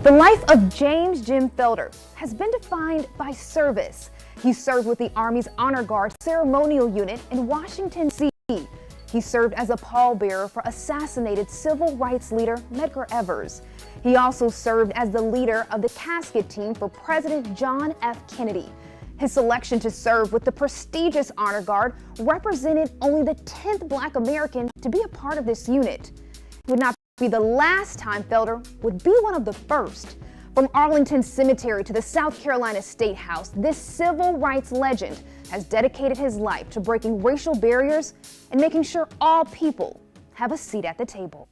The life of James Jim Felder has been defined by service. He served with the Army's Honor Guard ceremonial unit in Washington, D.C. He served as a pallbearer for assassinated civil rights leader Medgar Evers. He also served as the leader of the casket team for President John F. Kennedy. His selection to serve with the prestigious Honor Guard represented only the 10th Black American to be a part of this unit. It would not be the last time Felder would be one of the first. From Arlington Cemetery to the South Carolina State House, this civil rights legend has dedicated his life to breaking racial barriers and making sure all people have a seat at the table.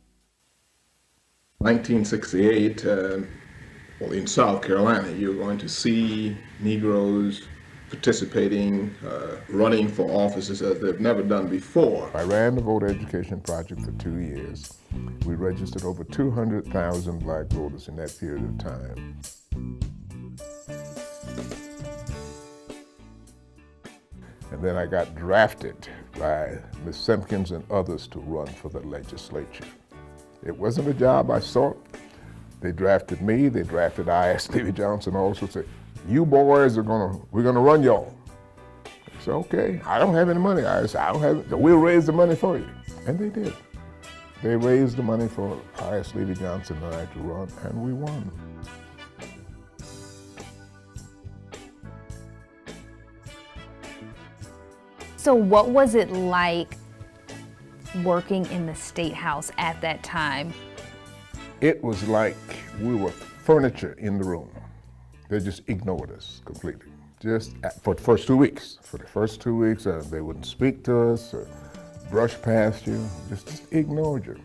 1968, well, in South Carolina, you're going to see Negroes participating, running for offices as they've never done before. I ran the voter education project for 2 years. We registered over 200,000 black voters in that period of time. And then I got drafted by Ms. Simpkins and others to run for the legislature. It wasn't a job I sought. They drafted me, they drafted I.S. Stevie Johnson also, said, you boys we're gonna run y'all. I said, okay, I don't have any money. I said, I don't have it, we'll raise the money for you. And they did. They raised the money for I.S. Stevie Johnson and I to run, and we won. So what was it like working in the State House at that time? It was like we were furniture in the room. They just ignored us completely. For the first 2 weeks. For the first 2 weeks, they wouldn't speak to us or brush past you, just ignored you.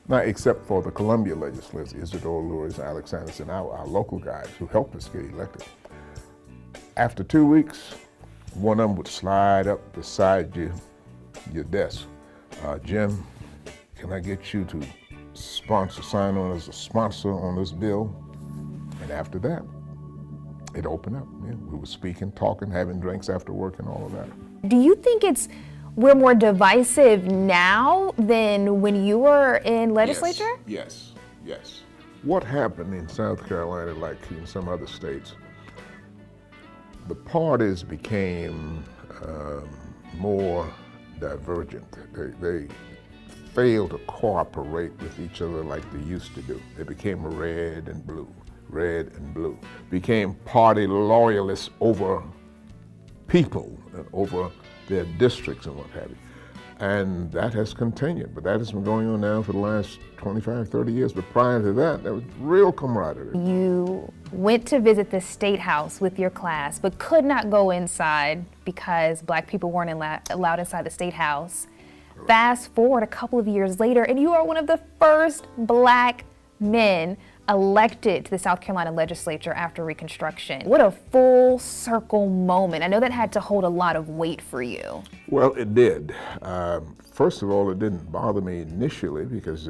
Now, except for the Columbia legislators, Isidore Lewis, Alex Anderson, our local guys who helped us get elected. After 2 weeks, one of them would slide up beside your desk. Jim, can I get you to sign on as a sponsor on this bill? And after that, it opened up. Yeah, we were speaking, talking, having drinks after work and all of that. Do you think we're more divisive now than when you were in legislature? Yes. What happened in South Carolina, like in some other states, the parties became more divergent. They failed to cooperate with each other like they used to do. They became red and blue. Became party loyalists over people and over their districts and what have you. And that has continued, but that has been going on now for the last 25, 30 years. But prior to that, there was real camaraderie. You went to visit the State House with your class, but could not go inside because Black people weren't allowed inside the State House. Right. Fast forward a couple of years later, and you are one of the first Black men elected to the South Carolina legislature after Reconstruction. What a full circle moment. I know that had to hold a lot of weight for you. Well, it did. First of all, it didn't bother me initially because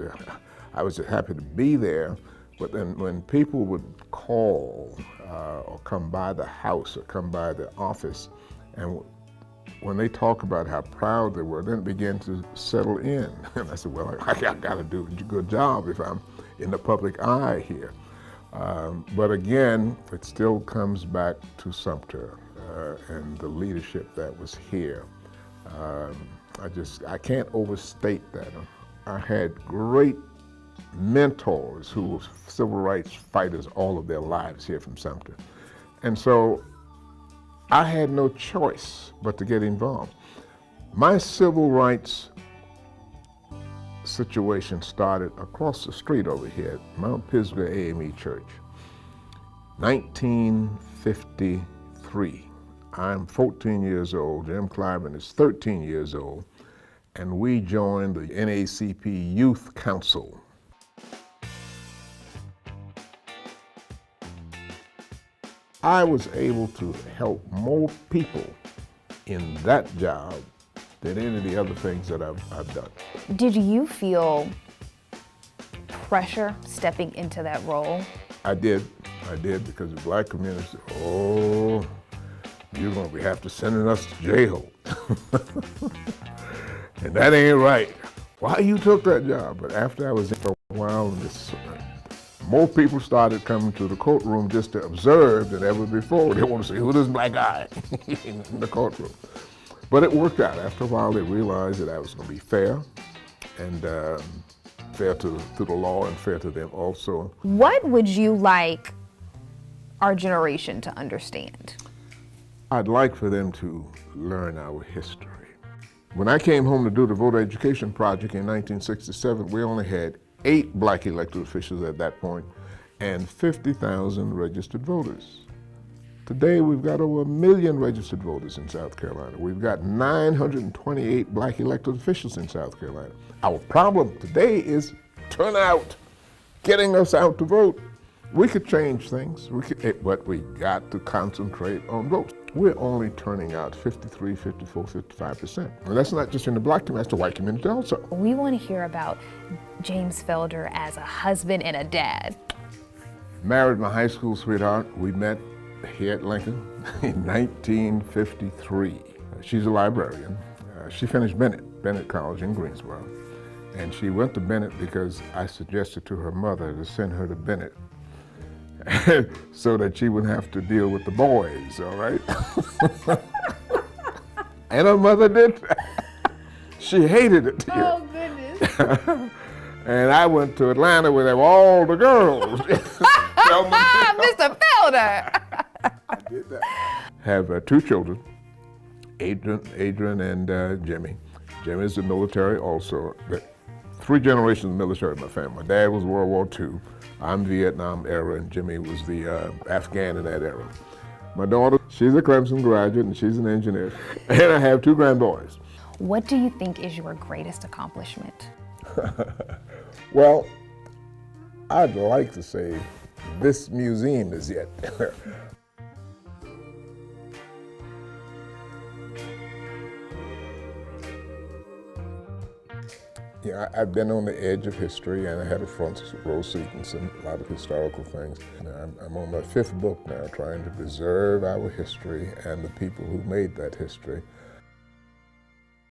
I was happy to be there. But then when people would call or come by the house or come by the office, and when they talk about how proud they were, then it began to settle in. And I said, well, I got to do a good job if I'm in the public eye here. But again, it still comes back to Sumter and the leadership that was here. I can't overstate that. I had great mentors who were civil rights fighters all of their lives here from Sumter. And so I had no choice but to get involved. My civil rights situation started across the street over here at Mount Pisgah AME Church, 1953. I'm 14 years old, Jim Cliburn is 13 years old, and we joined the NAACP Youth Council. I was able to help more people in that job than any of the other things that I've done. Did you feel pressure stepping into that role? I did, because the Black community said, oh, you're going to have to sending us to jail. And that ain't right. Why you took that job? But after I was in for a while, More people started coming to the courtroom just to observe than ever before. They want to see who this black guy in the courtroom. But it worked out. After a while, they realized that I was going to be fair, and fair to the law and fair to them also. What would you like our generation to understand? I'd like for them to learn our history. When I came home to do the voter education project in 1967, we only had 8 black elected officials at that point and 50,000 registered voters. Today, we've got over 1 million registered voters in South Carolina. We've got 928 black elected officials in South Carolina. Our problem today is turnout, getting us out to vote. We could change things, but we got to concentrate on votes. We're only turning out 53, 54, 55%. And that's not just in the black community, that's the white community also. We want to hear about James Felder as a husband and a dad. Married my high school sweetheart. We met here at Lincoln in 1953. She's a librarian. She finished Bennett College in Greensboro. And she went to Bennett because I suggested to her mother to send her to Bennett so that she wouldn't have to deal with the boys, all right? And her mother did that. She hated it here. Oh, goodness. And I went to Atlanta where there were all the girls. Mr. Felder! I did that. Have 2 children, Adrian and Jimmy. Jimmy is in the military also. 3 generations of the military in my family. My dad was World War II. I'm Vietnam era, and Jimmy was the Afghan in that era. My daughter, she's a Clemson graduate, and she's an engineer. And I have 2 grandboys. What do you think is your greatest accomplishment? Well, I'd like to say this museum is it. Yeah, I've been on the edge of history, and I had a front row seat in a lot of historical things. I'm on my 5th book now, trying to preserve our history and the people who made that history.